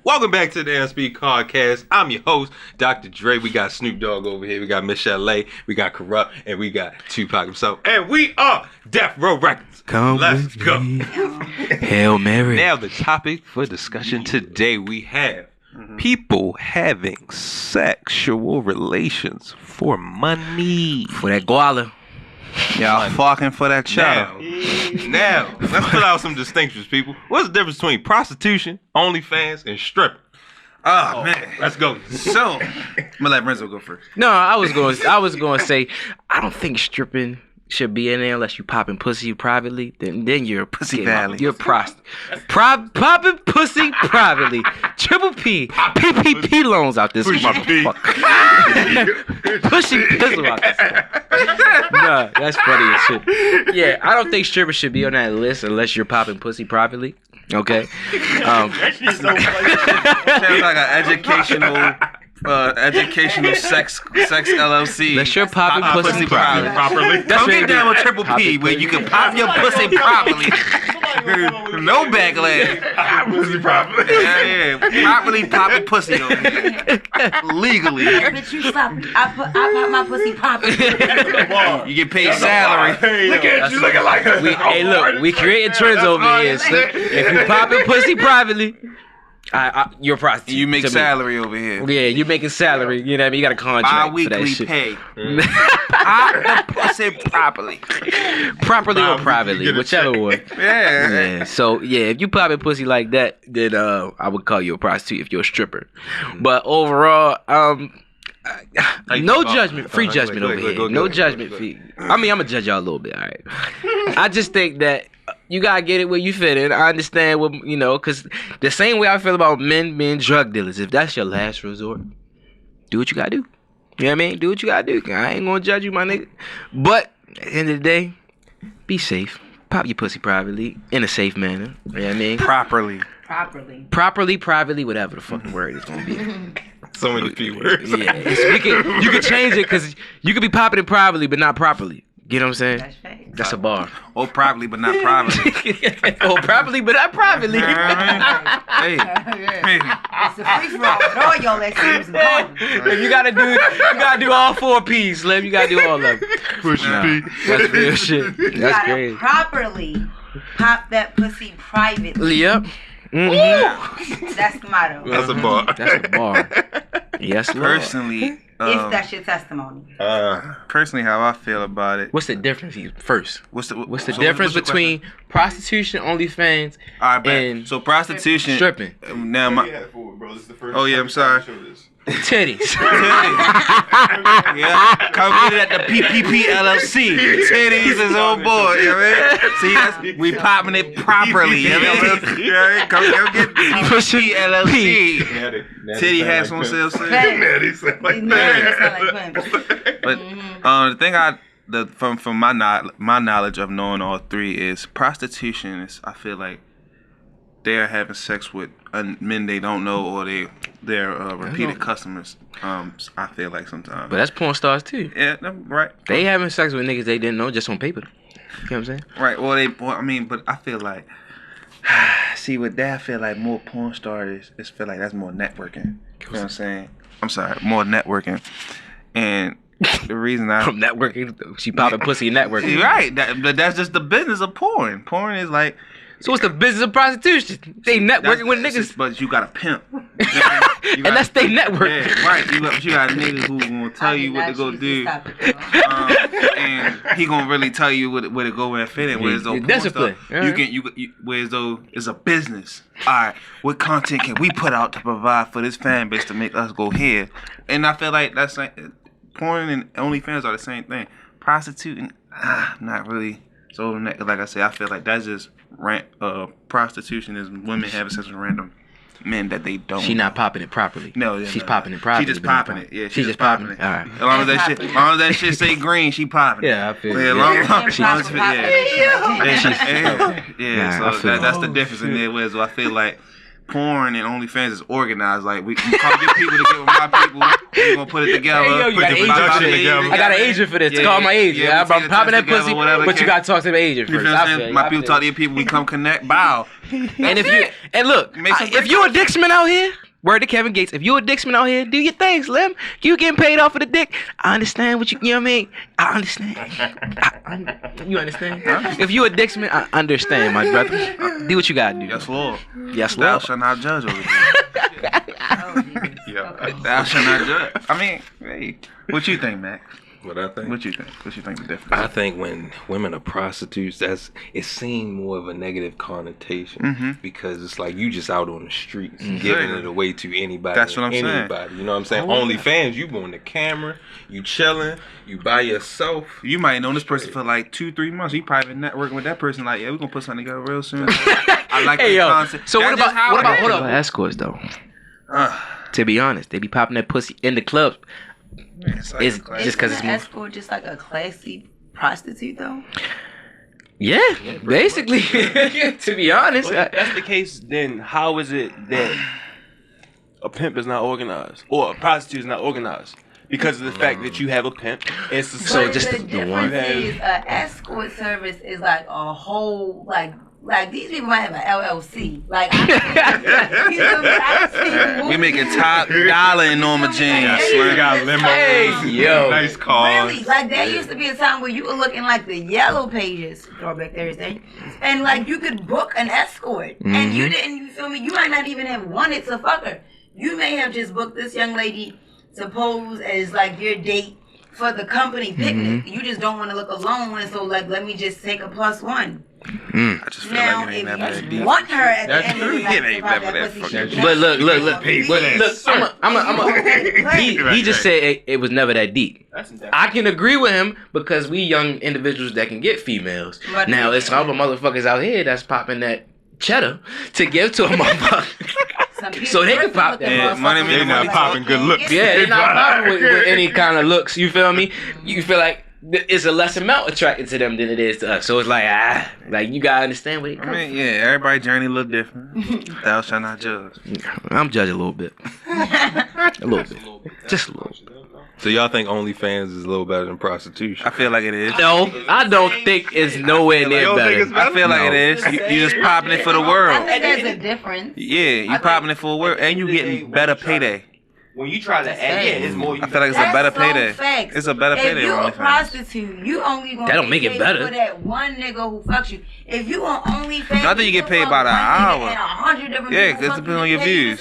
Welcome back to the NSP podcast. I'm your host, Dr. Dre. We got Snoop Dogg over here. We got Michelle A. We got Corrupt. And we got Tupac himself. And we are Death Row Records. Let's go. Hail Mary. Now the topic for discussion today, we have people having sexual relations for money. For that guala. Y'all fucking for that cheddar. Now, let's put out some distinctions, people. What's the difference between prostitution, OnlyFans, and stripping? Oh man, let's go. So, I'm gonna let Renzo go first. No, I was going to say, I don't think stripping should be in there unless you popping pussy privately. Then you're Pussy Valley. You're popping pussy privately. Triple P, PPP loans out this motherfucker. Pushing pizzle out this. Nah, that's funny as shit. Yeah, I don't think strippers should be on that list unless you're popping pussy privately. Okay. That shit's so funny. Sounds like an educational sex LLC. Unless you're popping pussy properly. Come get down with Triple P where you can pop your pussy properly. No backlash. Pussy properly. Yeah. Properly popping pussy over here. Legally. But you stop. I pop my pussy properly. You get paid salary. Look at you looking like a... Hey, look, we creating trends over here. So if you popping pussy privately, you're a prostitute. You make salary over here. Yeah, you making salary. You know what I mean? You got a contract for that Bi-weekly shit. pay. Pop the pussy properly. Properly or privately, whichever one. Yeah. So yeah, if you popping pussy like that, then I would call you a prostitute if you're a stripper. But overall, no judgment, free judgment over here. No judgment fee. I mean, I'm gonna judge y'all a little bit. All right. I just think that you gotta get it where you fit in. I understand what because the same way I feel about men being drug dealers. If that's your last resort, do what you gotta do. You know what I mean? Do what you gotta do. I ain't gonna judge you, my nigga. But at the end of the day, be safe. Pop your pussy privately in a safe manner. You know what I mean? Properly, privately, whatever the fucking word is gonna be. So many P words. Yeah, you can change it because you could be popping it privately, but not properly. You know what I'm saying? That's right. That's a bar. or properly, but not privately. Or properly, but not privately. Hey. It's a free for all. All y'all that seems important. You gotta do all 4 P's, Slim. You gotta do all of them. Push P. That's real shit. You That's gotta crazy. properly pop that pussy privately. Yep. Mm-hmm. That's the motto. That's a bar. That's a bar. Yes, Lord. Personally, That's your testimony. personally, how I feel about it. What's the difference first? What's the difference between prostitution, OnlyFans, All right, and so prostitution, stripping? Now oh yeah, I'm sorry. Titties. Yeah, come get it at the PPP LLC. Titties is on board, you know what I mean? See, we popping it properly, you know what I mean? Yeah, come get the PPP LLC. Titty hats on sale. But the thing from my knowledge of knowing all three is prostitution is, I feel like they're having sex with men they don't know, or they're repeated customers. I feel like sometimes. But that's porn stars too. Yeah, right. They having sex with niggas they didn't know just on paper. You know what I'm saying? Right. But I feel like, see, with that, I feel like more porn stars is feel like that's more networking. You know what I'm saying? I'm sorry, more networking. And the reason From networking, she popping pussy and networking. Right. That's just the business of porn. Porn is like. So what's the business of prostitution? They networking with niggas. But you got a pimp. And that's they network. Yeah, right. You got niggas who gonna tell you what to go do. And he gonna really tell you where to go and fit in. Whereas though discipline. Whereas though it's a business. Alright, what content can we put out to provide for this fan base to make us go here? And I feel like that's like porn and OnlyFans are the same thing. Prostituting, not really. So like I said, I feel like that's just prostitution is women having sex with random men that they don't. She not popping it properly. No, she's popping it properly. She just popping it. Yeah, she's just popping it. All right. As long as that shit say green, she popping it. Yeah, I feel. Yeah, so that's the difference in there. Whereas I feel like porn and OnlyFans is organized. Like we call your people to get with my people. We gonna put it together. Hey, yo, you got an agent together. I got an agent for this. Call my agent. I'm popping that pussy, but you gotta talk to the agent first. You know what I'm saying? My people talk to your people. We come connect. Bow. And if you're a Dixman out here. Word to Kevin Gates. If you a Dixman out here, do your thing, Slim. You getting paid off of the dick. I understand what you know what I mean? I understand. You understand? If you a Dixman, I understand, my brother. Do what you gotta do. Yes, Lord. Yes, Thou Lord. shalt not judge over there. Yeah. Thou shalt not judge. I mean, hey, what you think, Max? What I think? What you think? What you think the difference? I think when women are prostitutes, it's seen more of a negative connotation because it's like you just out on the streets giving it away to anybody. That's what I'm saying. You know what I'm saying? OnlyFans, you on the camera, you chilling, you by yourself. You might have known this person for like 2-3 months. You probably been networking with that person. Like, yeah, we're gonna put something together real soon. I like the concept. So what about escorts though? To be honest, they be popping that pussy in the clubs. It's just because it's more. Escort just like a classy prostitute though. Yeah, basically. To be honest, if that's the case, then how is it that a pimp is not organized or a prostitute is not organized? Because of the fact that you have a pimp. It's so just the the difference one. is an escort service is like a whole like these people might have an LLC. Like we making top dollar in Norma Jeans. We got limo. Hey, yo. Nice cars. Really, like there used to be a time where you were looking like the yellow pages, Throwback Thursday, and like you could book an escort, and you didn't. You feel me? You might not even have wanted to fuck her. You may have just booked this young lady to pose as like your date for the company picnic. You just don't want to look alone, and so like let me just take a +1. I just feel Now, like it ain't if never that you deep. want her at the That's end of true. the night, It ain't never that fucking But look. He just said it was never that deep. I can agree with him because we young individuals that can get females. But now it's all the motherfuckers out here that's popping that cheddar to give to a motherfucker. So they can pop that. Yeah, money They not popping good looks. Yeah, they're not popping with any kind of looks. You feel me? You feel like it's a less amount attracted to them than it is to us. So it's like you gotta understand where it comes from. I mean, yeah, everybody's journey a little different. Thou shalt not judge. I'm judging a little bit. A little bit. Just a little bit. So y'all think OnlyFans is a little better than prostitution? I feel like it is. No, I don't think it's nowhere near better. I feel like it is. You just popping it for the world. I think there's a difference. Yeah, you popping it for the world, and you getting better payday. When you try to add, it's more. I feel like it's a better payday. Facts. It's a better payday. If you a OnlyFans. prostitute, you only gonna That don't make it paid better. for that one nigga who fucks you. If you on OnlyFans, I think you get paid by the hour. Yeah, 'cause it depends on your views.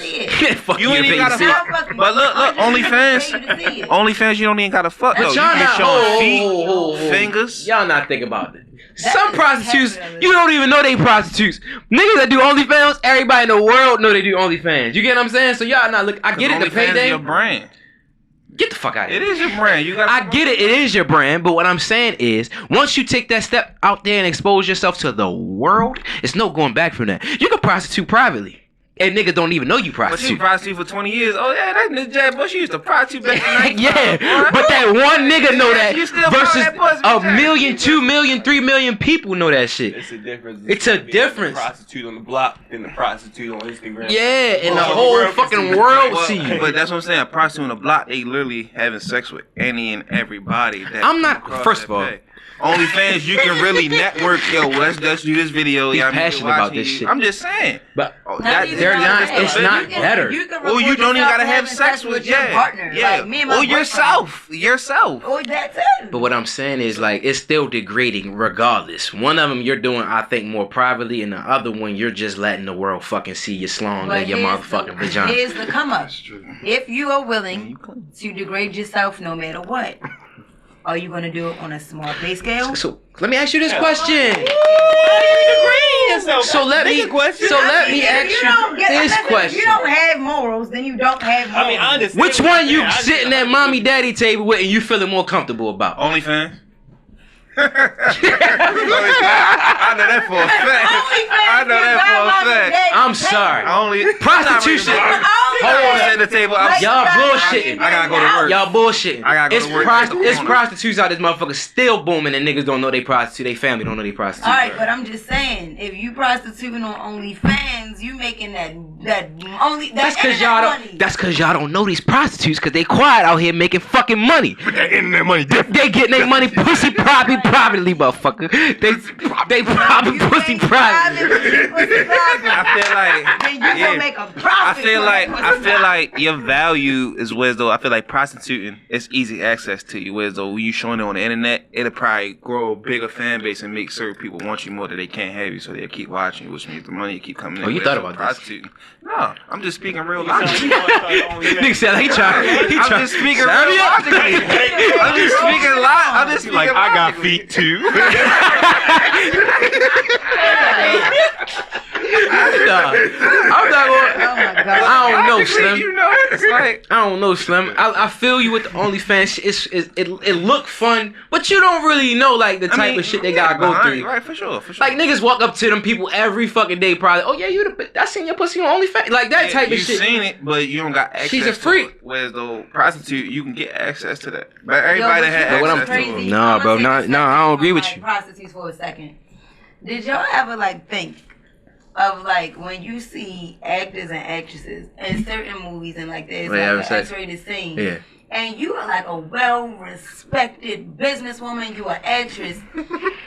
Fuck You ain't even gotta fuck. But look, OnlyFans, you don't even gotta fuck. But No, you y'all can not show feet, fingers. Y'all not think about it. Some prostitutes, you don't even know they prostitutes. Niggas that do OnlyFans, everybody in the world know they do OnlyFans. You get what I'm saying? So y'all not look. I get it. The OnlyFans is payday. your brand. Get the fuck out of here. It is your brand. You got. I get it. It is your brand, but what I'm saying is, once you take that step out there and expose yourself to the world, it's no going back from that. You can prostitute privately, and niggas don't even know you But you prostitute. prostitute for 20 years. Oh yeah, that nigga Jab Bush used to prostitute back in the 90s. Yeah, but that one nigga know that You still versus that pussy, a Jab. million, 2 million, 3 million people know that shit. It's a difference. It's a between difference. The prostitute on the block and the prostitute on Instagram. Yeah, and the Well, whole world can fucking see world Well, see you. but that's what I'm saying. A prostitute on the block, they literally having sex with any and everybody. That I'm not- come across first that of all- pay. OnlyFans, you can really network. Yo, let's do this video. Be Yeah, passionate about this shit. I'm just saying. But They're not. It's not better. Or you don't even gotta have sex with your partner. Yeah. Like me and my Or boyfriend. yourself. Or that too. But what I'm saying is, like, it's still degrading regardless. One of them you're doing, I think, more privately, and the other one you're just letting the world fucking see your slong But and your motherfucking vagina. Here's the come up. If you are willing to degrade yourself no matter what, are you going to do it on a small pay scale? So let me ask you this question. So let me ask you this If question. you don't have morals, then you don't have morals. I mean, I understand. Which one you sitting at mommy daddy table with and you feeling more comfortable about? OnlyFans. I know that for a fact. I know that for a fact. I'm sorry. Prostitution. Hold on, at the table. Y'all bullshitting. I gotta go to work. Y'all bullshitting. I gotta go to work. It's prostitutes out this motherfucker still booming and niggas don't know they prostitute. They family don't know they prostitute. Alright, but I'm just saying, if you prostituting on OnlyFans, you making that That's cause y'all don't know these prostitutes cause they quiet out here making fucking money. But that internet money different. They getting their money pussy privately, motherfucker. They probably pussy privately. I feel like then you gonna make a profit. I feel like your value is whereas though I feel like prostituting it's easy access to you. Whereas though when you showing it on the internet, it'll probably grow a bigger fan base and make certain people want you more that they can't have you, so they'll keep watching you, which means the money keep coming in. Oh, you thought about prostituting? This? No, I'm just speaking real logically. Nigga said he trying. I'm just speaking real logically. I'm just speaking like I got feet too. I'm not going. Oh my God. I don't know, Slim. You know, it's like I don't know, Slim. I feel you with the OnlyFans. It look fun, but you don't really know like the type of shit they gotta go through. Right, for sure. Like niggas walk up to them people every fucking day, probably. Oh yeah, I seen your pussy on OnlyFans, like that type of shit. You seen it, but you don't got access. She's a freak. To it. Whereas though prostitute, you can get access to that. But everybody had access to it. Nah, bro, no, I don't agree with you. Prostitutes for a second. Did y'all ever like think of like when you see actors and actresses in certain movies and like there's like an X-rated scene, yeah, and you are like a well-respected businesswoman, you are an actress,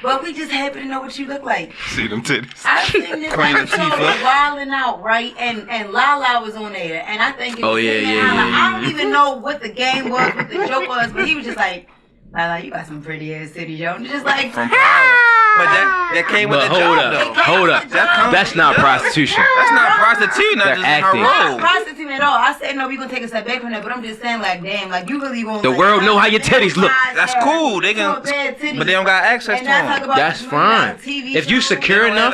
but we just happen to know what you look like. See them titties. I've seen this episode of Wildin' Out, right? And Lala was on there, and I think it was I don't even know what the game was, what the joke was, but he was just like, Lala, you got some pretty ass titties, yo. And just like, from Power. But that came with the job, though. Hold up. That's not prostitution. That's not prostituting. That's just acting. her role. Not prostituting at all. I said no, we gonna take a step back from that, but I'm just saying like, damn, like you really won't. The world know how your titties look. That's cool. They can, but they don't got access to them. That's fine. If you secure enough,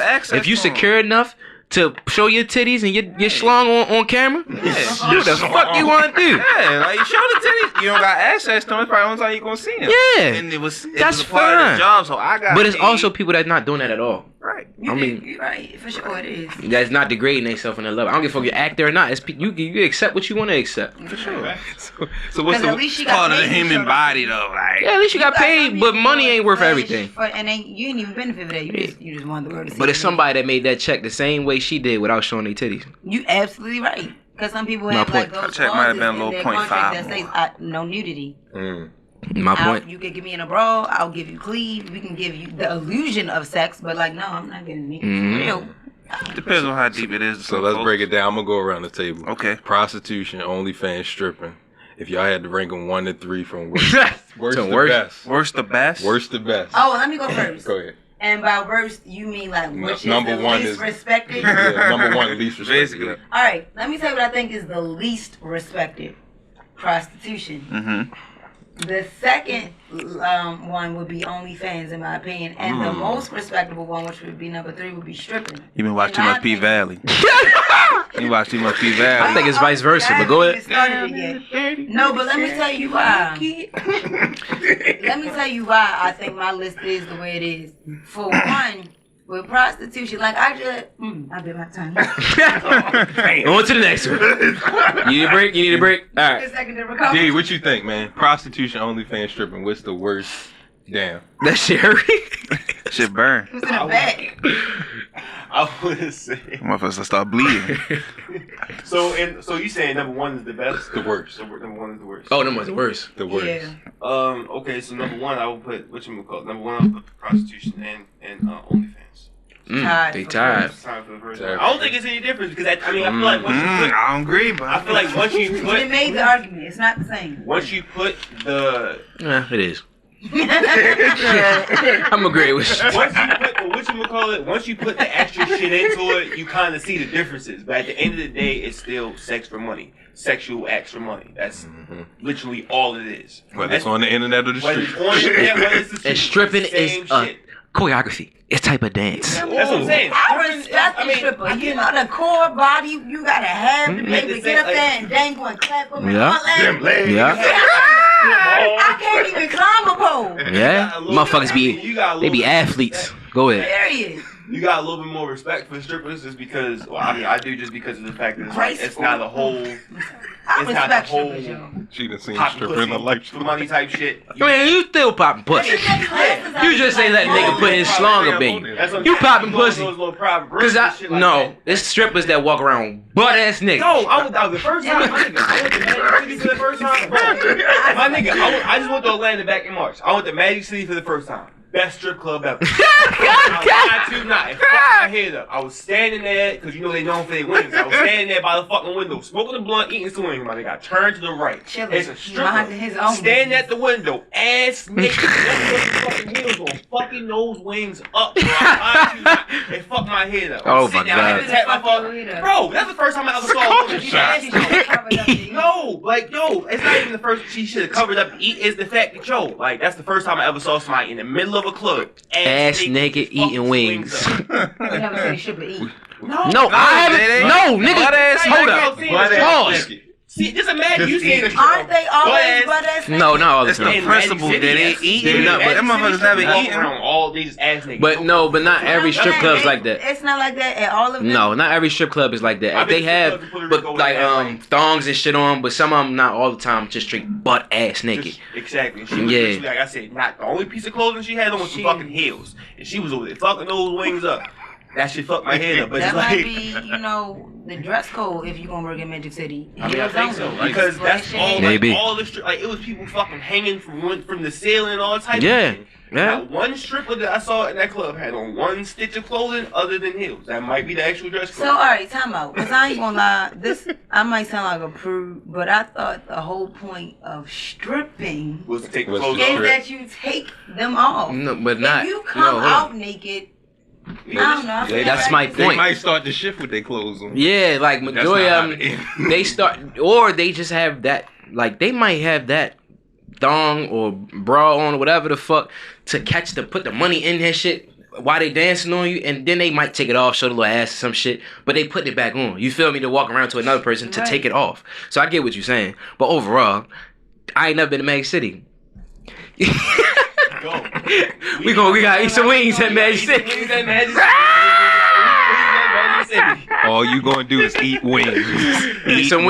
to show your titties and your schlong on camera, do the fuck you want to do. Yeah, like you show the titties, you don't got access to them. It's probably the only time you gonna see them. Yeah, and it was that's a part of the job, so I got. But it's also people that's not doing that at all. Right. You're right, for sure it is. That's not degrading themselves in their level. I don't give a fuck if you're actor or not. It's, you accept what you want to accept. For sure. So what's the part of the human body though? Like, yeah, at least you got paid, but money ain't worth everything. And you ain't even benefit for that. You just want the world to see. But it's somebody that made that check the same way she did without showing their titties. You absolutely right. Because some people have like those check might have been a little in their 0.5 contract that says no nudity. My point. You can give me in a bra. I'll give you cleave. We can give you the illusion of sex, but like, no, I'm not getting it. Real. Depends on how deep it is. So let's break it down. I'm gonna go around the table. Okay. Prostitution, OnlyFans, stripping. If y'all had to rank them 1 to 3 from worst to best. Worst to best. Worst to best. Oh, let me go first. Go ahead. And by worst, you mean like which number is the one least respected? Yeah, number one, least respected. Basically. All right, let me tell you what I think is the least respected. Prostitution. Mm-hmm. The second one would be OnlyFans, in my opinion, and the most respectable one, which would be number 3, would be stripping. You been watching too much P-Valley. You watch too much P-Valley. I think it's vice versa, but go ahead. No, but let me tell you why. Let me tell you why I think my list is the way it is. For one, with prostitution, like I bit my tongue. On to the next one. You need a break? All right. D, what you think, man? Prostitution, OnlyFans, stripping. What's the worst? Damn. That shit hurt. Shit burn. Who's in the back? I would say. Motherfuckers start bleeding. So you saying number 1 is the best? The worst. Number 1 is the worst. Oh, number 1 is the worst. The worst. Yeah. Okay, so number 1 I would put number 1 I would put prostitution and OnlyFans. They tired. I don't think it's any difference because I feel like once you put, I don't agree, but I feel like once you put, They made the argument. It's not the same. once you put the Yeah, it is. I'm agreeing with you. once you put the extra shit into it, you kind of see the differences. But at the end of the day, it's still sex for money, sexual acts for money. That's literally all it is. Whether it's on the internet or the Whether street. it's on the internet, whether it's the street, And stripping same is a shit. choreography. It's type of dance. That's what I'm saying. I respect the stripper. You know the core body you gotta have to be able to get up there and dangle and clap them and all that. Yeah. I can't even climb a pole. Yeah, motherfuckers be athletes. Go ahead. Period. You got a little bit more respect for strippers just because, well, I mean, I do just because of the fact that it's, like, it's not a whole, it's not the whole she done seen a stripper in her life. for money type shit. I mean, you still popping pussy. You just ain't letting nigga put his schlong up in you. You popping pussy. Cause it's strippers that walk around butt ass niggas. No, I was the first time, my nigga. I went to Magic City for the first time. My nigga, I just went to Atlanta back in March. I went to Magic City for the first time. Best strip club ever. I head up. I was standing there, because you know they known for their wings. I was standing there by the fucking window, smoking a blunt, eating some wings. My nigga, I turned to the right. It's a stripper standing at the window, ass naked, fucking heels on, fucking those wings up, bro. They fucked my head up. Oh my god. Bro, that's the first time I ever saw a woman. No, it's not even the first. She should have covered up. It's the fact that that's the first time I ever saw somebody in the middle of a club, ass naked eating wings. You never seen a stripper eat? No, I haven't. No, nigga. Hold up. Pause. See, just imagine you seeing a stripper. Aren't they always butt ass naked? No, not all the It's the time. principle that they eating, but them motherfuckers never eating. All these ass naked. But not every strip club's like that. It's not like that at all of them. No, not every strip club is like that. They have, but like thongs and shit on, but some of them not all the time, just straight butt ass naked. Exactly. She was literally, like I said, not the only piece of clothing she had on was some fucking heels, and she was over there fucking those wings up. That shit fucked my head up. But that it's might like, be, the dress code if you gonna work in Magic City. I mean, I think so because that's all. Maybe. Like, all the it was people fucking hanging from the ceiling and all types of shit. Yeah. Not one stripper that I saw in that club had on one stitch of clothing other than heels. That might be the actual dress code. So, alright, time out. Because I ain't gonna lie, I might sound like a prude, but I thought the whole point of stripping was to take the clothes is off. that you take them off. No, but not. If you come out naked, I don't know. That's my They point. might start to shift with their clothes on. Yeah, like majority of them, they start, or they just have that, like they might have that thong or bra on or whatever the fuck to put the money in that shit while they dancing on you, and then they might take it off, show the little ass or some shit, but they put it back on. You feel me? To walk around to another person to take it off. So I get what you're saying, but overall, I ain't never been to Magic City. We gotta eat some wings at Magic City. All you gonna do is eat wings. Eat some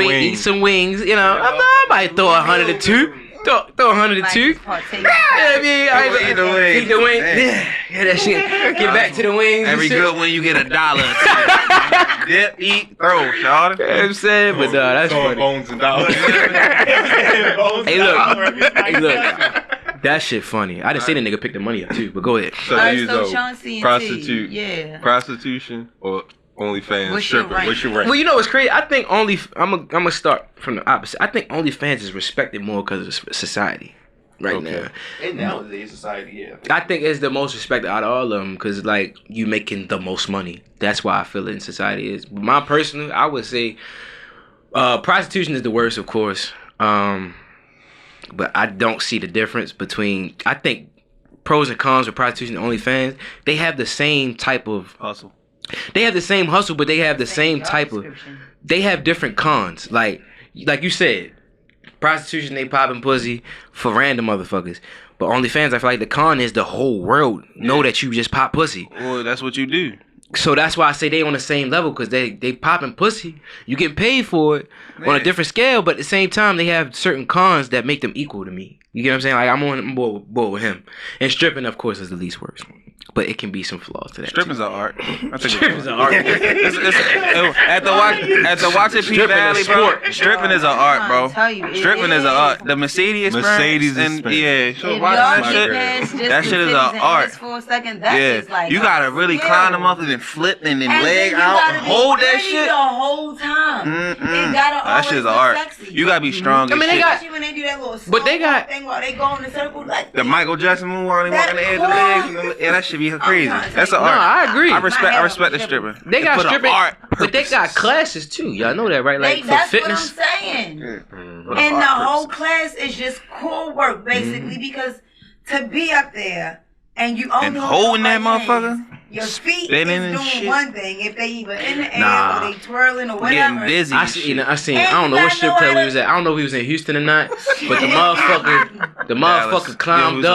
wings. You know, I might throw 100 or two. Throw 100 or two. Yeah, I mean, eat the wing. Yeah, that shit. Get back to the wings. Every good one you get $1. Dip, eat, throw, y'all. You know what I'm saying? But that's funny. Bones and dollars. Hey, look. That shit funny. I done seen a nigga pick the money up too, but go ahead. So Alright, these so are Sean C&T, prostitution or OnlyFans What's your stripper? rank? What's your rank? Well, you know what's crazy? I think I'm gonna start from the opposite. I think OnlyFans is respected more because of society right now. In nowadays society, yeah. I think it's the most respected out of all of them because like you making the most money. That's why I feel it in society is. But my personal, I would say, prostitution is the worst, of course. But I don't see the difference between. I think pros and cons with prostitution and OnlyFans. They have the same type of Hustle. They have the same hustle, but they have the same type of. They have different cons. Like you said, prostitution they popping pussy for random motherfuckers. But OnlyFans, I feel like the con is the whole world know that you just pop pussy. Well, that's what you do. So that's why I say they on the same level because they popping pussy. You getting paid for it on a different scale, but at the same time they have certain cons that make them equal to me. You get what I'm saying? Like I'm on board with him. And stripping, of course, is the least worst. But it can be some flaws to that. Stripping's an art. Stripping's an art. At the Watching P Valley, bro. Stripping is an art, bro. Stripping is an art. The Mercedes and yeah, that shit is an art. Yeah, you gotta really climb them up and then flip and then leg out and hold that shit the whole time. That shit's an art. You gotta be strong. I mean, they got, when they do that little but they got thing while they go in the circle like the Michael Jackson move while they walk on the edge of the legs. Yeah, that should be crazy. That's an art. No, I agree. I respect the stripper. They got stripping, art but they got classes too. Y'all know that, right? Like for fitness. That's what I'm saying. And the whole class is just core work, basically, because to be up there and you only holding that motherfucker. Your feet spinning is and doing shit. one thing. If they either in the air Nah. or they twirling or Getting whatever. dizzy. I seen. I don't know what strip club we was at. I don't know if he was in Houston or not. But the motherfucker climbed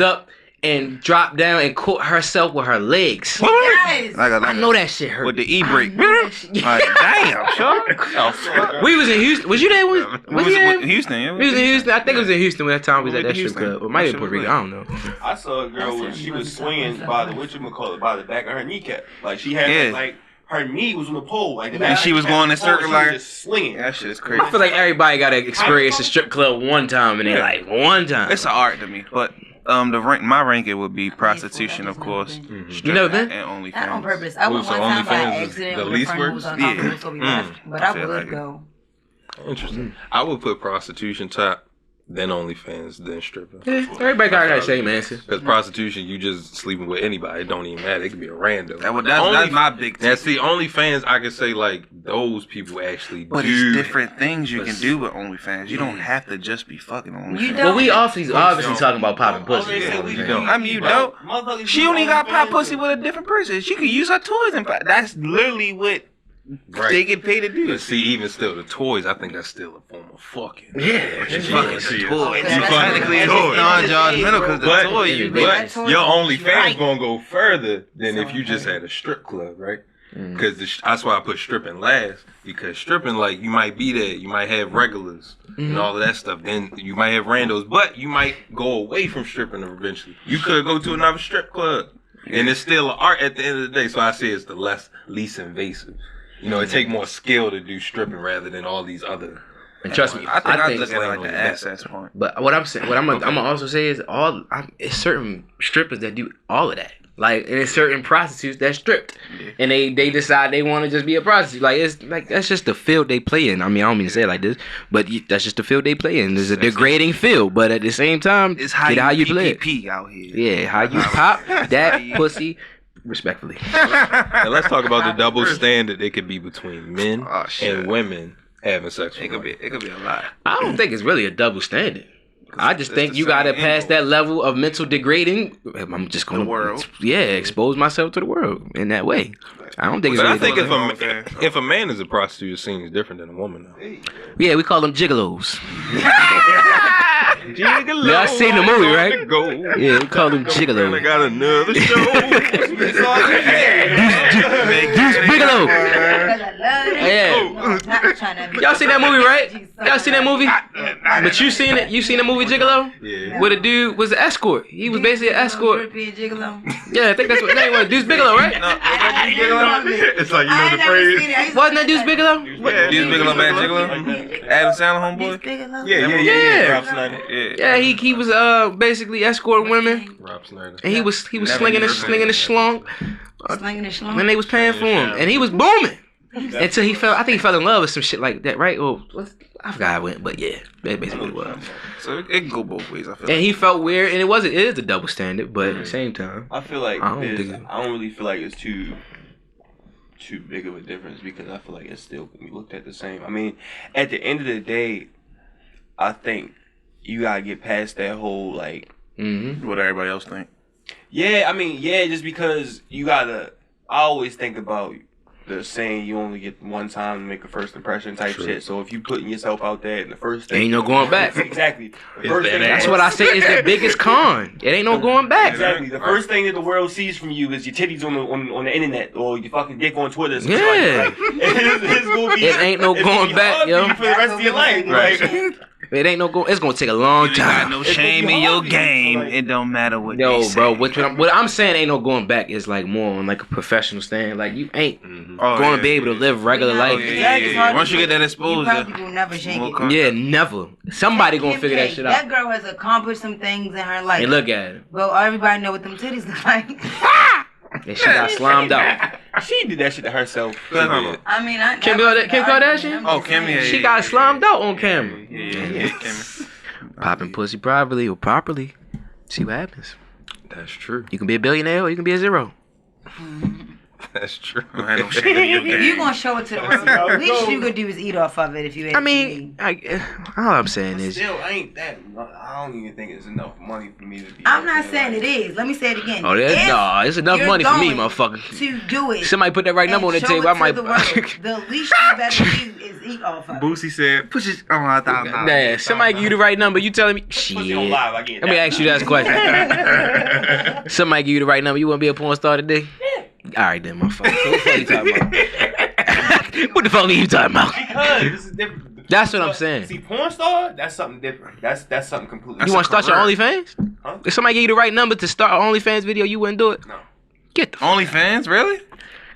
up and dropped down and caught herself with her legs. Yes. I know that shit hurt. With the e-brake. Like, damn, sure. We was in Houston. Was you there? Was you there? Houston, yeah. We was in Houston. I think it was in Houston when that time we was at that strip Houston. club. Or might have been Puerto Rico. I don't know. I saw a girl when she was swinging by the by the back of her kneecap. Like she had like her knee was on the pole, like the back. And she was going in circle like just swinging. That shit is crazy. I feel like everybody got to experience a strip club one time and they like one time. It's an art to me, but my ranking would be prostitution, of course. You know that? And OnlyFans. Not on purpose. I went So one time by OnlyFans is accident the with a least friend who was worst? on top of it, so we left. But I feel would like it. go. Interesting. I would put prostitution top, then OnlyFans, then stripping. Yeah, everybody got that same answer. Because prostitution, you just sleeping with anybody. It don't even matter. It could be a random. That's my big Now, thing. see, OnlyFans, I can say, like, those people actually But do. it's different things you can do with OnlyFans. You don't have to just be fucking OnlyFans. You Well, don't. we obviously talking about popping pussy. I mean, you don't. She only got pop pussy with a different person. She can use her toys and pop. That's literally what they get paid to do. But see, even still, the toys, I think that's still a form of fucking. Yeah. You fucking see it. toys. You fucking Technically, it's toys. non-judgmental because the toy you But get. your OnlyFans gonna go further than if you just had a strip club, right? Because that's why I put stripping last. Because stripping, like, you might be there, you might have regulars and all of that stuff. Then you might have randos, but you might go away from stripping eventually. You could go to another strip club, and it's still an art at the end of the day. So I say it's the least invasive. You know, it take more skill to do stripping rather than all these other. And trust me, I think I think look at it like the access point. But what I'm saying, what I'm gonna also say is it's certain strippers that do all of that. Like, and it's certain prostitutes that stripped, and they decide they want to just be a prostitute. Like, it's like that's just the field they play in. I mean, I don't mean to say it like this, but that's just the field they play in. It's a degrading field, but at the same time, It's how you play it. PPP out here. Yeah, how you pop that pussy. Respectfully. Now let's talk about the double standard it could be between men Oh, shit. and women having sex. It could be a lot. I don't think it's really a double standard. I just it's think the you gotta same pass angle. that level of mental degrading. I'm just gonna The world. expose myself to the world in that way. I don't think it's But I really think if a man is a prostitute, it seems different than a woman. Though. yeah, we call them gigolos. Gigolo, Yeah, I seen the movie, right? Go. Yeah, we call them I gigolos. got another show. Bigelow. Because I love it. Yeah. Not trying to Y'all seen that movie, right? Y'all seen that movie? But you seen it? You seen the movie Gigolo? Yeah. Where the dude was an escort. He was basically an escort. European gigolo. Yeah, I think that's what his name was. Deuce Bigelow, right? It's like, you know the phrase. Wasn't that Deuce Bigelow? Deuce Bigelow, Bad Gigolo? Adam Sandler, homeboy? Bigelow? Yeah. Rob Snyder. Yeah, he was basically escorting women, Rob Snyder. and he was slinging the schlong, Slinging the schlong. when they was paying for him, and he was booming until he fell. I think he fell in love with some shit like that, right? Or I forgot how it went, but yeah, that basically what it was. So it can go both ways, I feel. And he felt weird, and it is a double standard, but at the same time, I feel like I don't I don't really feel like it's too big of a difference because I feel like it's still can be looked at the same. I mean, at the end of the day, I think you gotta get past that whole like. What everybody else think. Yeah, I mean, yeah, just because you gotta. I always think about the saying you only get one time to make a first impression type shit. So if you putting yourself out there and the first thing, ain't no going back. Exactly. The first thing That's what I say is the biggest con. It ain't no going back. Exactly. The first thing that the world sees from you is your titties on the internet or your fucking dick on Twitter. So Yeah. it's gonna be, It ain't no it's gonna going be back, hard yo. for you for the rest of your life. Right. Like, It ain't no go. It's gonna take a long You got time. no shame in your game. It don't matter what Yo, they say. bro, what I'm saying ain't no going back. Is like more on like a professional stand. Like you ain't going to be able to live regular life. Yeah. Once you get that You exposure, probably will never shake it. Yeah, never. Somebody gonna figure that shit out. That girl has accomplished some things in her life. Hey, look at it. Well, everybody know what them titties look like. And she got slimed out. she did that shit to herself. I mean, Kim Kardashian? Oh, Kim, yeah. She got slimed out on camera. Yeah. Popping pussy privately or properly. See what happens. That's true. You can be a billionaire or you can be a zero. That's true. If you gonna show it to the world, the least you could do is eat off of it. If you. I mean, all I'm saying is, still ain't that. I don't even think it's enough money for me to be. I'm not saying it is. Let me say it again. oh, it's enough money for me, motherfucker. To do it. Somebody put that right number on the table. I might. The least you better do is eat off of it. Boosie said, "Push it on $1,000." Nah, somebody give you the right number. You telling me? Shit. Let me ask you that question. Somebody give you the right number. You want to be a porn star today? Yeah. All right then, motherfucker. So what the fuck you talking about? What the fuck are you talking about? Because this is different. That's what I'm saying. See, porn star, that's something different. That's something completely. You want to start your OnlyFans? Huh? If somebody give you the right number to start an OnlyFans video, you wouldn't do it? No. Get the OnlyFans, really?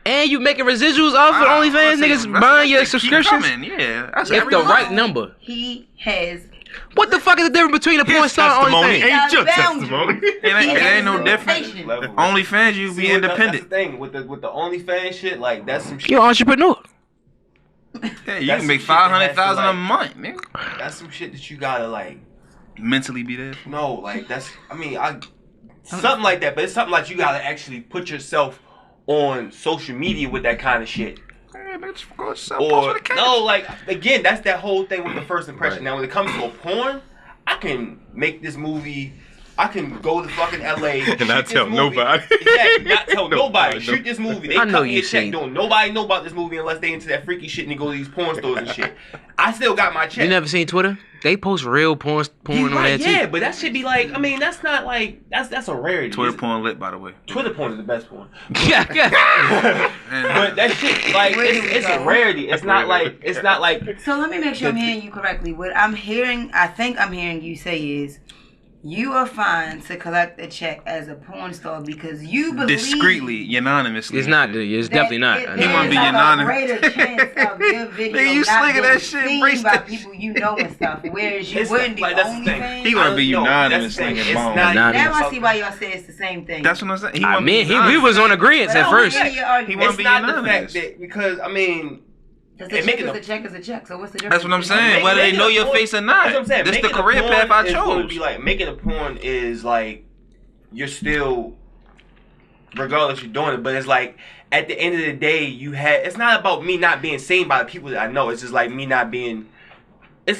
And you making residuals off of OnlyFans, niggas buying your subscriptions? Yeah. If the right number. He has. What the fuck is the difference between a porn star and OnlyFans? Ain't your testimony. It ain't no different. OnlyFans, you be independent. That's the thing with the OnlyFans shit. Like that's some shit. You're an entrepreneur. Yeah, you can make $500,000 a month, nigga. That's some shit that you gotta like mentally be there. No, like that's. I mean, something like that. But it's something like you gotta actually put yourself on social media with that kind of shit. Or no, like again, that's that whole thing with the first impression. Right. Now, when it comes to a porn, I can make this movie. I can go to fucking LA and not tell nobody. Exactly, not tell nobody. Shoot this movie. They cut me a check. Don't nobody know about this movie unless they into that freaky shit and they go to these porn stores and shit. I still got my check. You never seen Twitter? They post real porn on that too. Yeah, but that should be like. I mean, that's not like that's a rarity. Twitter porn lit, by the way. Twitter porn is the best porn. Yeah. But that shit, like, it's a rarity. It's not like. So let me make sure I'm hearing you correctly. What I think I'm hearing you say is, you are fine to collect a check as a porn star because you believe discreetly, anonymously. It's not. It's definitely not. He want to be anonymous. Greater chance of your video you not slinging being that shit, seen brace by that people you know and stuff. Whereas you wouldn't be OnlyFans. He want to be unanimous, slinging bombs. Now I see why y'all say it's the same thing. That's what I'm saying. We was on agreement at first. He want to be anonymous because I mean. Because the check is a check, so what's the difference? That's what I'm saying. Whether they know your face or not. That's what I'm saying. This is the career path I chose. Be like, making a porn is like, you're still, regardless you're doing it, but it's like, at the end of the day, it's not about me not being seen by the people that I know. It's just like me not being, I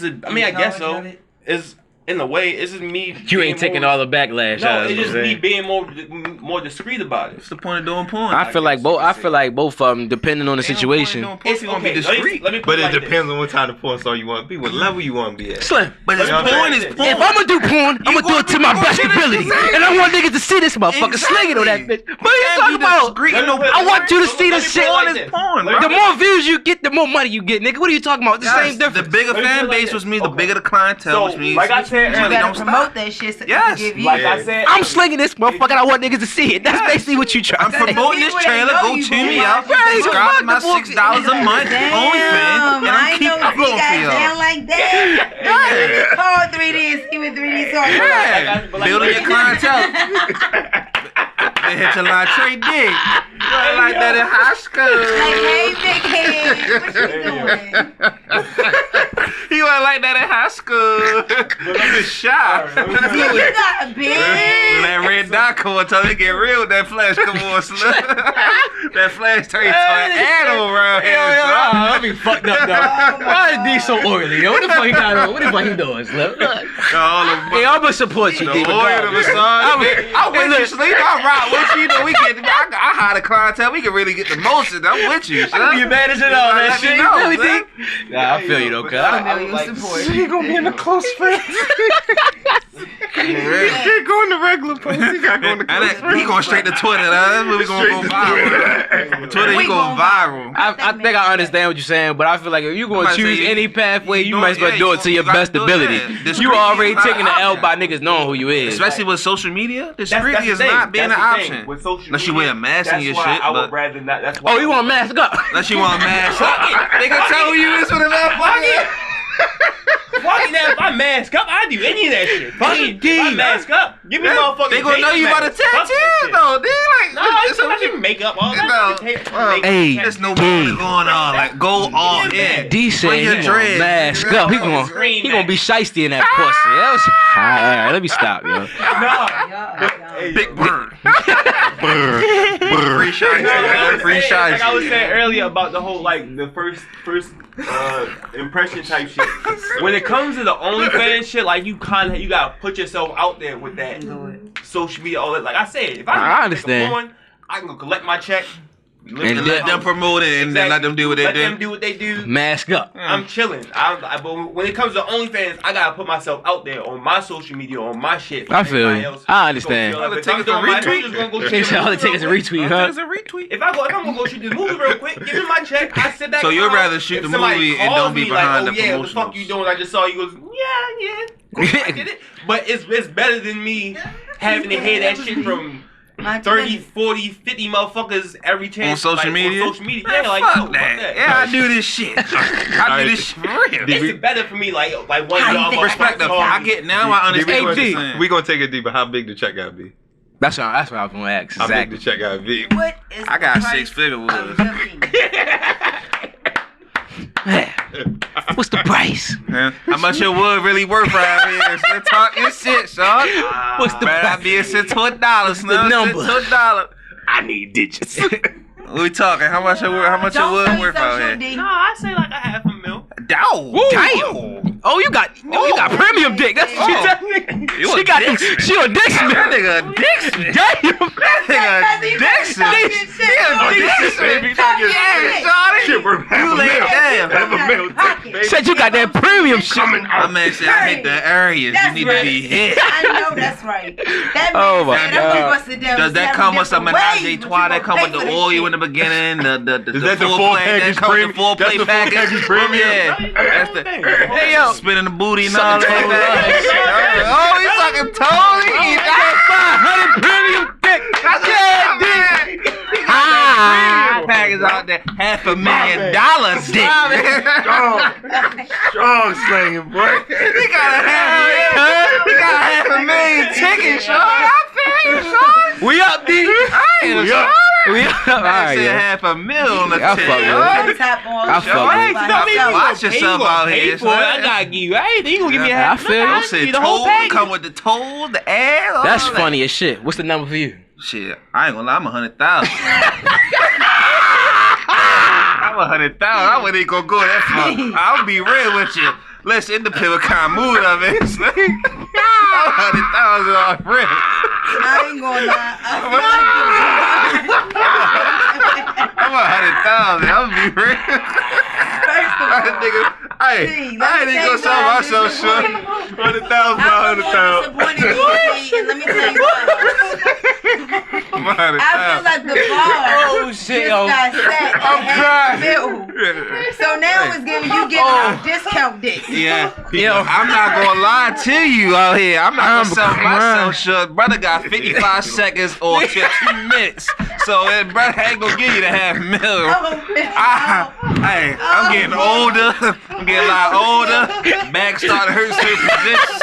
guess so. It's, in a way, it's just me. You ain't taking all the backlash. No, it's just me being more discreet about it. What's the point of doing porn? I feel like both of them, depending on the situation. It's gonna be discreet, but it depends on what type of porn star you want to be, what level you want to be at. Slim, but porn is porn. If I'm gonna do porn, I'm gonna do it to my best ability, and I want niggas to see this motherfucker slinging on that bitch. What are you talking about? I want you to see this shit. The more views you get, the more money you get, nigga. What are you talking about? The same difference. The bigger fan base was me. The bigger the clientele, which means like I said, you gotta promote that shit. So yes, like I said, I'm slinging this motherfucker. I want niggas to see it. That's basically what you try. I'm promoting this trailer. Go check me out. Subscribe to my $6 a month OnlyFans, and I'm keep uploading for y'all. Like that. Call 3D and see what 3D talking about. Building your clientele. They hit your line, Trey Dig. You like that in high school. Like, hey, big head, what you doing? He wasn't like that in high school. But I'm just shy. You got a big. When that red dot come on, tell me get real with that flash. Come on, Slim. That flash turn into an animal around here. Let me fucked up, though. Why is D so oily? Yo, what the fuck he got on? What the fuck he doing, Slim? Hey, I'm gonna support you, D. I'm with you, Slim. I'm right with you. I hire the clientele. We can really get the most of it. I'm with you. I be mad as it all that shit. Nah, I feel you though, cuz. He gonna be in the close friends. He can't go in the regular post. He gotta go in the close friends. He going straight to Twitter. That's where we gonna go viral. Twitter, he going viral. I think I understand what you're saying, but I feel like if you're gonna choose any pathway, you might as well do it to your best ability. You already taking the L by niggas knowing who you is. Especially with social media, discreetly is not being an option. Unless you wear a mask and your shit. I would rather not. Oh, you want to mask up? Unless you want a mask up. They can tell who you is with a left pocket. Fuck now, if I mask up, I do any of that shit. Fuck it, if I mask up, give me motherfucking. They gonna know you about to tattoo though. They like, no, it's not even makeup. All that. Hey, there's no going on. Like go all in. D said he gonna mask up. He gonna be shiesty in that pussy. That was alright. Let me stop, yo. Big bird. Free shot. Free shot. Like I was saying earlier about the whole like the first impression type shit. When it comes to the OnlyFans shit, like you gotta put yourself out there with that social media, all that. Like I said, if I understand, porn, I can go collect my check. And let them promote it and then let them do what they do. Let them do what they do. Mask up. I'm chilling. But when it comes to OnlyFans, I gotta put myself out there on my social media, on my shit. I feel you. I understand. All it takes is a retweet. All it takes is a retweet, huh? If I'm gonna go shoot this movie real quick, give me my check. I sit back. So you'd rather shoot the movie and don't be behind the promotion. What the fuck you doing? I just saw you. Goes, yeah. Cool, I get it. But it's better than me having to hear that shit from 30, 40, 50 motherfuckers every chance. On social media? On social media. Yeah, like, fuck that. Yeah, I do this shit. I do this shit for real. It's better for me, like one y'all perspective. I get now. I understand what you're saying. We gonna take it deeper. How big the check gotta be? That's what I was gonna ask. Exactly. How big the check gotta be? What is I got 6-figure words. What's the price? How much your wood really worth right here? So talk your shit, Sean. What's the price? I be a $1 to $1. The number. $1 to $1. I need digits. We talking? How much your wood worth out here? No, I say like $500,000. Damn. Oh, you got premium dick. That's what she got. She a Dixon. That nigga a Dixon. Damn. That nigga a Dixon. Said you got that premium shit. My man said I hit the areas you need to be hit. I know that's right. Oh my God. Does that come with some menage a trois that come with the oil in the beginning? The full package premium? The full play package premium? Yeah. That's the. Hey yo. Spinning the booty and all that. Oh, he's talking Tony. He got 500 premium dick. Yeah, dick. Package out there, $500,000 dick. Strong slanging, boy. He got a $500,000 ticket, Sean. I feel you, Sean. We up, D. We up. All right, yeah. $500,000 on the I fuck with it. Watch yourself out here. I gotta give you everything. You gonna give me a half? I feel the whole package. Come with the toll, the air. That's funny as shit. What's the number for you? Shit, I ain't gonna lie, I'm 100,000. I'm 100,000. I wouldn't even gonna go that far. I'll be real with you. Let's end the pivot kind of mood of it. I'm 100,000 off rent. I ain't gonna lie. I'm 100,000. I'll be real. First of all, I ain't even gonna sell myself short. 100,000 by 100,000. Let me tell you what. I feel like the bar just got set. I'm crying. So now it's giving you a discount dick. Yeah. I'm not gonna lie to you out here. I'm not gonna sell myself short. Brother got 55 seconds or 2 minutes. So brother ain't gonna give you the $500,000. Hey, I'm getting older. I'm getting a lot older. Back starting to hurt certain positions.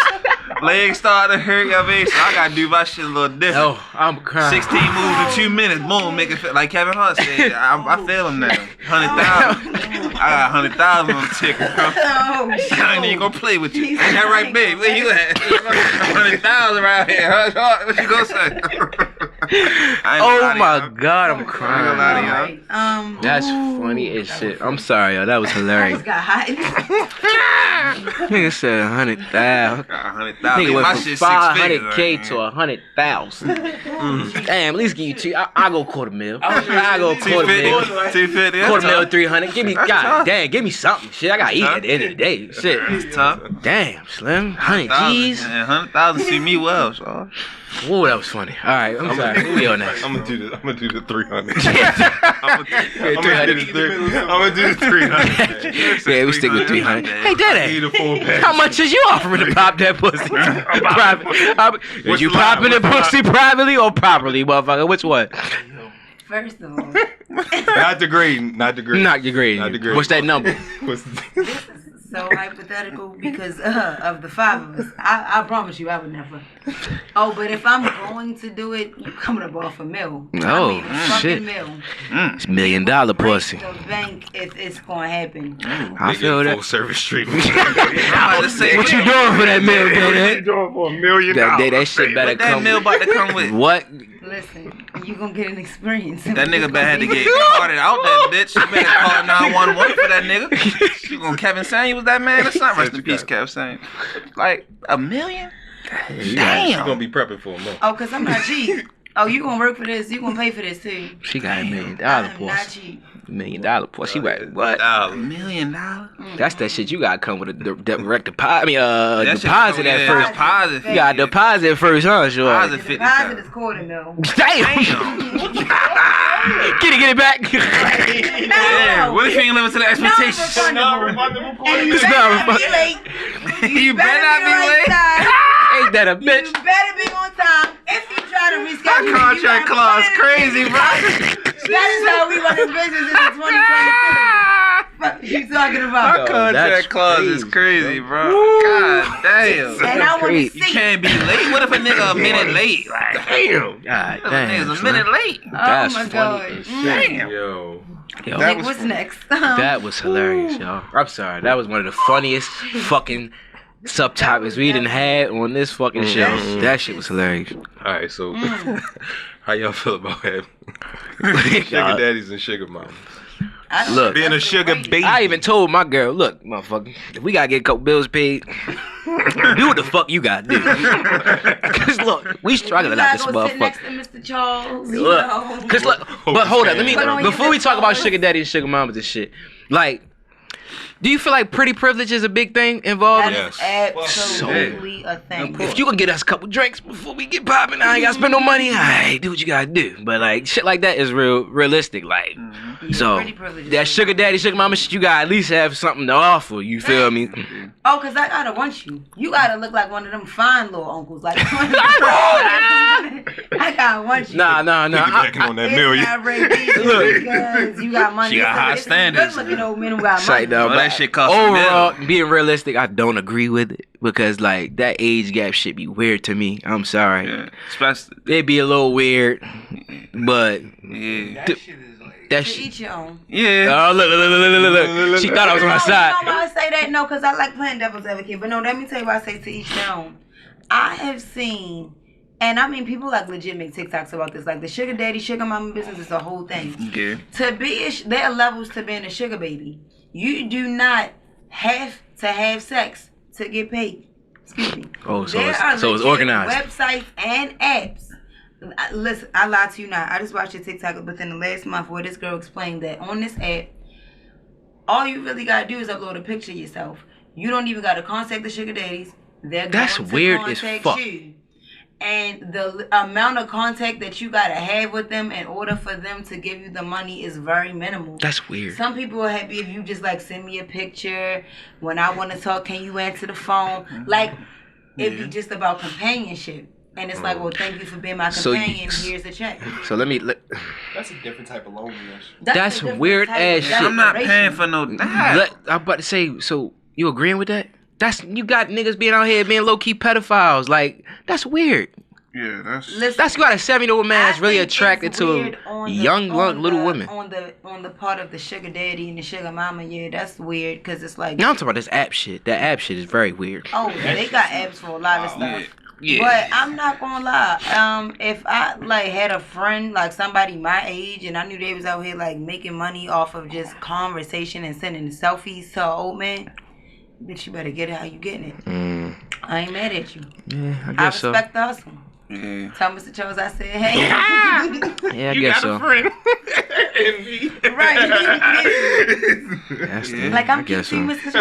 Legs starting to hurt. I mean, so I gotta do my shit a little different. Oh, I'm crying. 16 moves in 2 minutes. Boom, make it feel like Kevin Hart said. I feel him now. 100,000. I got 100,000 on the ticket, bro. I ain't even gonna play with you. Ain't that right, babe? Where you at? 100,000 right here. What you gonna say? Oh my God, I'm crying. I ain't gonna lie to y'all. That's funny as shit. I'm sorry, yo. That was hilarious. Got hot. Nigga said 100,000. Nigga went from 500K to 100,000. Damn, at least give you two. I go $250,000. I go $250,000. 250. $250,000, 300. Give me, God damn, give me something. Shit, I gotta eat at the end of the day. Shit. It's tough. Damn, Slim. 100 G's. 100,000 see me well, so. Ooh, that was funny. All right, I'm sorry. Who we on next? I'm gonna do the 300. I'm gonna do the 300. Yeah, we stick with 300. Hey, Daddy, how much is you offering to pop that pussy? Private. Is you popping the pussy privately or properly, motherfucker? Which one? First of all, Not degrading. What's that number? this is so hypothetical because of the 5 of us. I promise you, I would never. Oh, but if I'm going to do it, you coming up off a $1 million. Oh, shit. $1 million. It's $1 million pussy. The bank if it's gonna happen. I feel that. Full service treatment. I'm about to say, What you doing for that $1 million? What you doing for $1 million? That shit better what that come. meal about to come with? What? Listen, you gonna get an experience. That nigga better had to get carted out that bitch. You better call 911 for that nigga. You gonna Kevin Samuels was that man or something? Rest in peace, Kevin Samuels. Like $1 million? Damn. She's gonna be prepping for a month. Oh, cause I'm not cheap. Oh, you gonna work for this? You gonna pay for this too? She got $1 million I'm pussy. not cheap. $1 million pussy. She like what? $1 million? That's that shit. You gotta come with a direct deposit. I mean, That shit deposit come- at yeah, first. Deposit. You got deposit first, huh? Sure. Deposit The 50. deposit is $250,000. Damn. Get it back. Yeah, what if you ain't living to the expectations? And you It's better not not be late. You better not be late. Ain't that a You bitch? better be on time. If you try to reschedule, That you contract gotta clause plan. crazy, bro. That is how we run the business in 2022. What you talking about? Our contract clause is crazy, bro. God damn. And I want to crazy. You see. can't be late. What if a nigga a minute late? Like, Damn. God what if a damn. nigga's a son. minute late? Oh That's my funny God. as Damn. Yo. Yo, That Nick, was what's funny. next? that was hilarious, y'all. I'm sorry. That was one of the funniest fucking subtopics we done had on this fucking show. Mhm. That shit was hilarious. All right, so how y'all feel about having sugar Y'all- daddies and sugar mamas? I don't Look. know. Being a sugar baby. I even told my girl, look, motherfucker, if we gotta get a couple bills paid, do what the fuck you gotta do. Cause look, we struggling You out gotta this go sit next motherfucker. to Mr. Charles. You Look, know. cause look, but hold up, let me Put on your before we big talk about toes. sugar daddy and sugar mamas and shit. Like, do you feel like pretty privilege is a big thing involved? That Yes. is absolutely a thing. If you can get us a couple drinks before we get popping, I ain't gotta spend no money. Alright, do what you gotta do. But like shit like that is realistic. Like, so pretty privilege. that sugar daddy, sugar mama shit, you gotta at least have something to offer. You feel me? Oh, cause I gotta want you. You gotta look like one of them fine little uncles. Like I gotta want you. Nah. Piggybacking on that It's million. not rated because you got money. She got high It's standards. Good looking old men who got It's money. like, no, Well, but that shit cost a overall, million. being realistic, I don't agree with it because like that age gap shit be weird to me. I'm sorry, Yeah. Especially, it'd be a little weird, but yeah. That shit is like. that To shit. each your own. Yeah. Oh look! She thought I was on her No, side. you know why I say that? No, because I like playing devil's advocate. But no, let me tell you why I say to each their own. I have seen, and I mean, people like legit make TikToks about this. Like the sugar daddy, sugar mama business is a whole thing. Yeah. To be, there are levels to being a sugar baby. You do not have to have sex to get paid. Excuse me. Oh, so There are it's legit organized. websites and apps. Listen, I lied to you not. I just watched a TikTok within the last month where this girl explained that on this app, all you really gotta do is upload a picture of yourself. You don't even gotta contact the sugar daddies. That's going to weird as contact fuck. you. And the amount of contact that you gotta have with them in order for them to give you the money is very minimal. That's weird. Some people are happy if you just like send me a picture. When I want to talk, can you answer the phone? Like, it'd be just about companionship. And it's like, well, thank you for being my So you- companion. Here's a check. So let me. That's a different type of loneliness. That's a different weird type of ass shit. I'm not desperation. paying for no that. I'm about to say. So you agreeing with that? That's you got niggas being out here being low key pedophiles. Like that's weird. Yeah, that's. Listen, That's you got a 70-year-old man that's I really think it's attracted to weird on the- young on little the- women. On the part of the sugar daddy and the sugar mama, yeah, that's weird because it's like, Now I'm talking about this app shit. That app shit is very weird. oh, they got apps for a lot of stuff. Yeah. But I'm not gonna lie. If I like had a friend, like somebody my age, and I knew they was out here like making money off of just conversation and sending selfies to an old man, bitch, you better get it how you getting it. I ain't mad at you. Yeah, I I guess so. respect the hustle. Yeah. Tell Mr. Charles I said, hey. Yeah, I guess so. Right. That's Yeah. Like I I'm guess keeping so. Mr.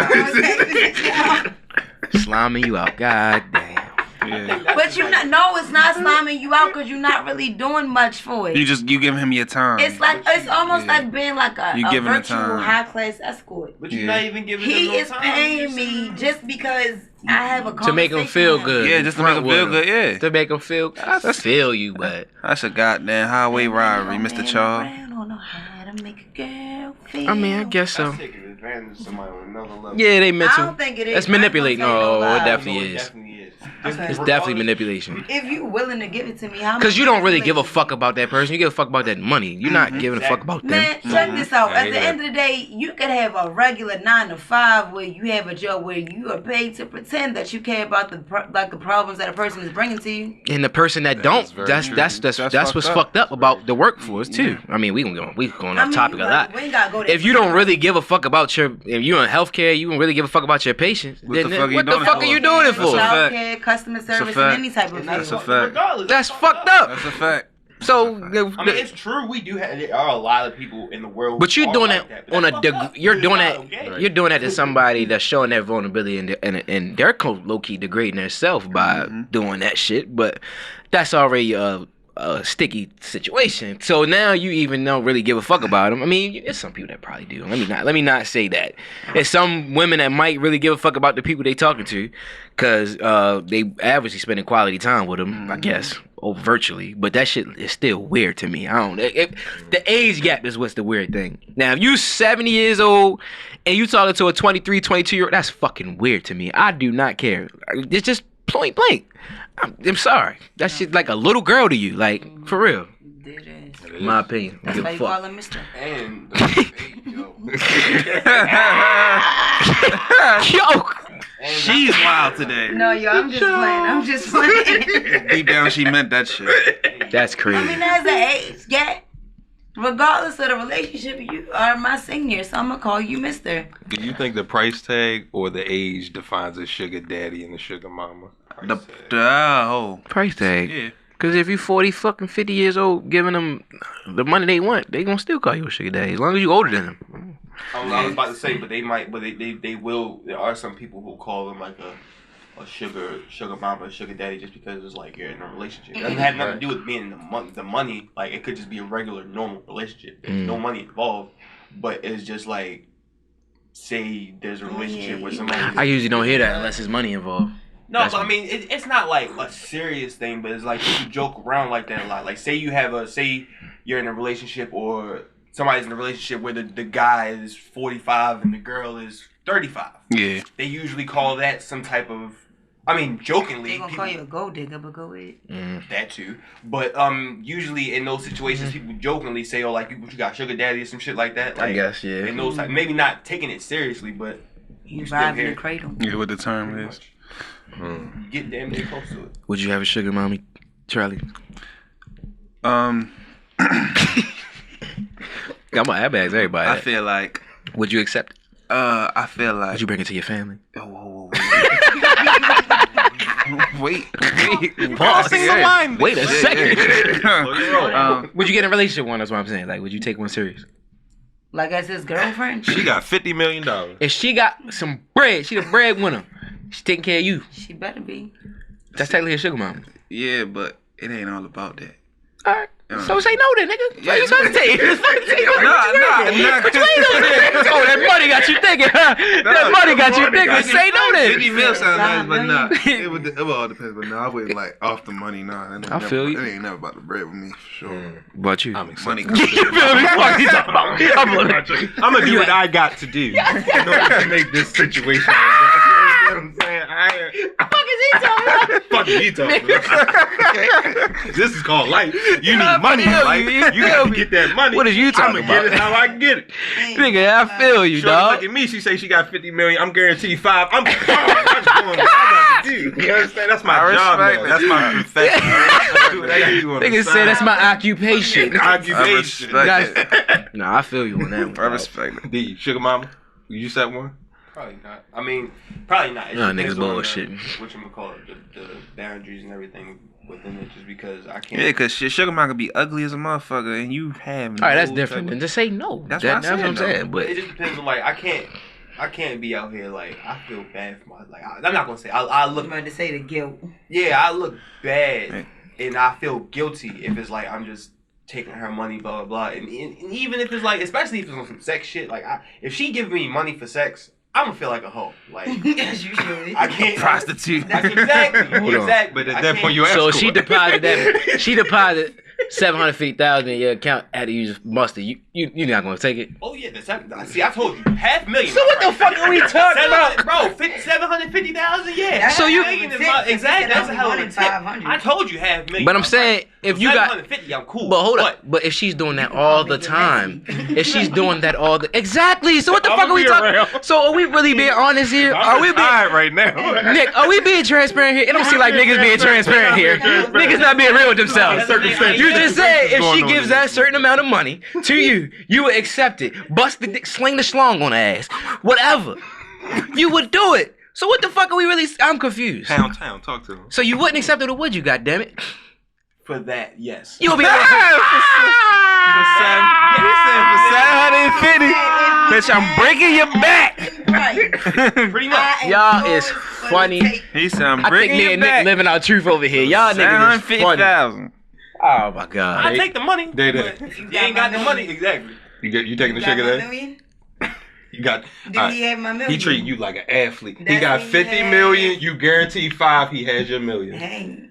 Charles. Slamming you out. God damn. Yeah. But you not. No, it's not slamming you out because you're not really doing much for it. You give him your time. It's like it's almost Yeah. like being like a You giving the virtual time. high class escort. But you're Yeah. not even giving He them no is time. paying me just because I have a To make him conversation feel with him. good. Yeah, just to make him feel good. Yeah. To make him feel. I feel you, but That's a goddamn highway robbery, Mr. Charles. I don't know how to make a girl feel. I mean, I guess so. That's taking advantage of somebody on another level. Yeah, they mental. I don't think it is. That's manipulating. No, it No, definitely it is. definitely is. It's definitely manipulation. If you willing to give it to me, how? Because you don't really give a fuck about that person. You give a fuck about that money. You're not giving a fuck about them. Man, check this out. At the end of the day, you could have a regular 9 to 5 where you have a job where you are paid to pretend that you care about the problems that a person is bringing to you. And the person that don't, that's what's fucked up about the workforce too. I mean, we going off topic a lot. We ain't gotta go there. If you don't really give a fuck about if you're in healthcare, you don't really give a fuck about your patients. What the fuck are you doing it for? Healthcare, customer service, and any type of That's a field. fact. Regardless. That's fucked up. That's a fact. So, I mean, it's true. We do have. There are a lot of people in the world. but you're doing that on a you're doing that. Okay. You're doing that to somebody that's showing that vulnerability and they're low key degrading themselves by doing that shit. But that's already a sticky situation. So now you even don't really give a fuck about them. I mean, there's some people that probably do. Let me not say that. There's some women that might really give a fuck about the people they talking to, because they obviously spending quality time with them, I guess, or virtually. But that shit is still weird to me. The age gap is what's the weird thing. Now, if you 70 years old and you talking to a 23, 22-year-old, that's fucking weird to me. I do not care. It's just point blank. I'm sorry. That shit like a little girl to you, like for real. It is. In my opinion. That's Give why a you fuck. call him Mister. And Yo, She's wild today. No, yo, I'm just playing. Deep down, she meant that shit. that's crazy. I mean, there's an age gap. Regardless of the relationship, you are my senior, so I'm gonna call you Mister. Do you think the price tag or the age defines a sugar daddy and a sugar mama? Price tag. Yeah. Because if you 50 years old, giving them the money they want, they gonna still call you a sugar daddy as long as you older than them. I was about to say, but they might, but they will. There are some people who call them like a sugar mama, a sugar daddy, just because it's like you're in a relationship. It doesn't have nothing to do with being the money. Like it could just be a regular, normal relationship. There's no money involved, but it's just like, say there's a relationship where somebody. I usually don't hear that unless there's money involved. No, but I mean, it's not like a serious thing, but it's like people joke around like that a lot. Like, say you're in a relationship or somebody's in a relationship where the guy is 45 and the girl is 35. Yeah. They usually call that some type of, I mean, jokingly. They gonna call you a gold digger, but go ahead. That too. But usually in those situations, people jokingly say, "Oh, like you got sugar daddy" or some shit like that. Like, I guess, yeah. In those maybe not taking it seriously, but You ride in the cradle. Yeah, what the term is. you get damn near close to it. Would you have a sugar mommy, Trelly? Um, Got my airbags, everybody. I feel like. Would you accept it? I feel like. Would you bring it to your family? Whoa. Wait. Pause. Wait a second. Yeah. Would you get in a relationship with one? That's what I'm saying. Like, would you take one serious? Like as his girlfriend? She got $50 million. If she got some bread, she the breadwinner. She taking care of you. She better be. That's technically a sugar mama. Yeah, but it ain't all about that. All right. So say no then, nigga. Yeah, What you trying to take? Nah. What you ain't on there? Oh, that money got you thinking, huh? That money got you thinking. Say no then. 50 mil sound nice, but nah. It all depends, but nah, I wouldn't like off the money, nah. I feel you. It ain't never about the bread with me, for sure. But you. I'm Money excited. You feel me? What you talking about? I'm gonna do what I got to do in order to make this situation. You know what I'm saying? Fuck is he talking about? This is called life. You need money in life. You gotta get that money. What is you talking I'm gonna about? get it how I get it. Nigga, I feel you, Shorty dog. look at me. She say she got 50 million. I'm guaranteed 5. I'm just doing what I got to do. You understand? That's my job now. That's my profession. I do what I gotta do on the Nigga side. say that's my occupation. Occupation. Nah, I feel you on that one. I respect it. D, sugar mama, you set one? Probably not. I mean, probably not. It Nah, depends niggas on, bullshitting. Whatchamacallit, the boundaries and everything within it, just because I can't. Yeah, because sugar mama can be ugly as a motherfucker, and you have. All right, that's no different. type Then just say no. That's That's what what I'm saying. But But it just depends on like I can't be out here like I feel bad for my like I'm not gonna say I look I'm about to say the guilt. yeah I look bad and I feel guilty if it's like I'm just taking her money blah blah blah and even if it's like especially if it's on some sex shit like if she give me money for sex I'm gonna feel like a hoe like Yes, you should. I can't prostitute. That's exactly. But at that point, you're so escort. she deposited $750,000 in your account. Had to use mustard. You You're not gonna take it? Oh yeah, see, I told you, $500,000. So what the fuck are we talking about, bro? $750,000, yeah. That's so you exactly? That's a hell of a tip. I told you $500,000. But I'm saying if you got $750, I'm cool. But hold up. But if she's doing that all the time, exactly. So what the fuck are we talking? So are we really being honest here? Are we being right now? Nick, are we being transparent here? It don't seem like niggas being transparent here. Niggas not being real with themselves. You just said if she gives that certain amount of money to you, you would accept it. Bust the dick, sling the schlong on the ass. Whatever. You would do it. So what the fuck are we really? I'm confused. Town, talk to him. So you wouldn't accept it or would you, goddammit? For that, yes. You would be like, He said for 750. Bitch, I'm breaking your back. Right. Pretty much. y'all is funny. He said, I'm I think breaking me your and Nick back. living our truth over here. Y'all niggas is funny. 750,000. Oh my god. I take the money. They but you ain't got the money, exactly. You taking the sugar there? You got. Do he have my million? He treating you like an athlete. He That's got what he 50 had. million. You guarantee 5. He has your million. Hey.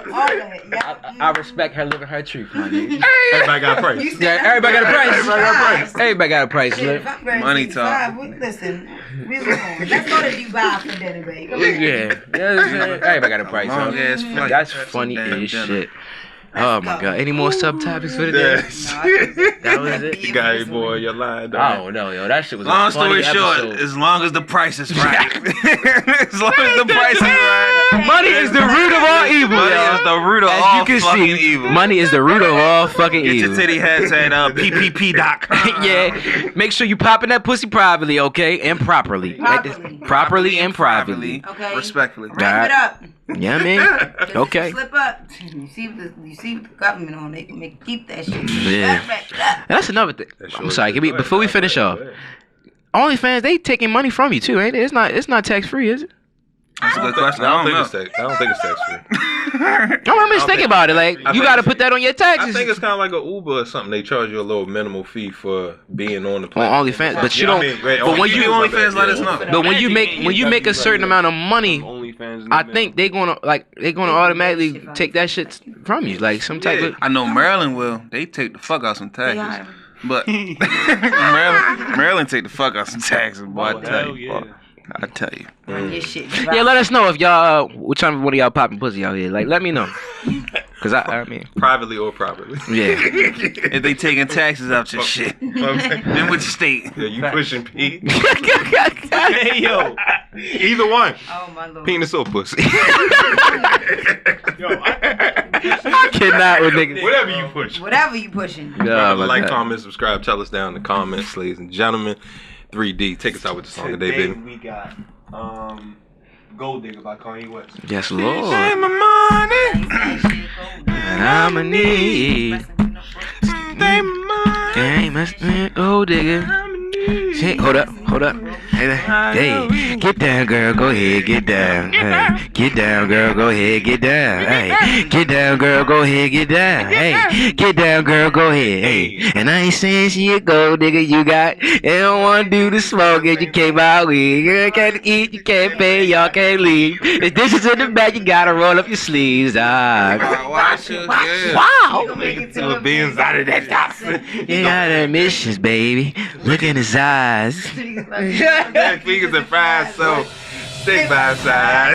I respect her living her truth, my nigga. Everybody got a price. Yeah, everybody got a price. Everybody got a price. Everybody got a price, look. Money talk. Listen, let's go to Dubai for dinner, baby. Come Yeah, everybody got a price. Long Huh? ass flight. That's funny Damn as dinner. shit. Oh my god. Any more subtopics for the day? That was it. You got it, boy. You're lying. Oh no, yo, that shit was Long a funny story short, episode. as long as the price is right. As long as the price is right. Money is the root of all evil, Money y'all. is the root of As all you can fucking see, evil. money is the root of all fucking Get evil. your titty hats at ppp.com. Yeah, make sure you popping that pussy privately, okay, and properly. Properly and privately. Okay. Respectfully. Wrap it up. Yeah, man. Okay. Slip up. You see the government on, they can keep that shit. Yeah. Wrap it up. And that's another thing. I'm sorry. Before we finish off, OnlyFans, they taking money from you too, ain't it? It's not tax free, is it? That's a good question. I I don't don't think know. it's tax. I don't think it's tax free. I'm just thinking about it. Like, you got to put that on your I taxes. think it's kind of like an Uber or something. They charge you a little minimal fee for being on the On platform. OnlyFans, but you Yeah, I don't. mean, wait, But when You you do OnlyFans, let us know. But when you make a certain amount of money, I think they're gonna automatically take that shit from you, like some type of. I know Maryland will. They take the fuck out some taxes. But Maryland take the fuck out some taxes, boy. I tell you. Boy. I tell you. Your shit. Yeah, let us know if y'all which one of y'all popping pussy out here. Like, let me know, cause I mean, Privately or properly. yeah. If they taking taxes out your shit, then which state? Yeah, you pushing P. Hey, yo. Either one. Oh my lord. Penis or pussy. Yo, I cannot with niggas. Whatever you push. Whatever you pushing. Yeah, Like, comment, subscribe. Tell us down in the comments, ladies and gentlemen. 3D, take us out with the song today, baby. we got Gold Digger by Kanye West. Yes, Lord. Pay my money. And I'm a need. Pay my money. Hey, Mr. Gold Digger. Hey, hold up. Hey, get down, girl, go ahead, get down. Hey, get down, girl, go ahead, get down. Hey, get down, girl, go ahead, get down. Hey, get down, girl, go ahead. Hey, and I ain't saying she a gold digger, you got. You don't want to do the smoke if you came out with. You can't eat, you can't pay, y'all can't leave. The dishes in the back, you gotta roll up your sleeves. Wow. Wow. Little beans out of that top. You got admissions, baby. Look in his eyes. Fingers and fries, so stick by side.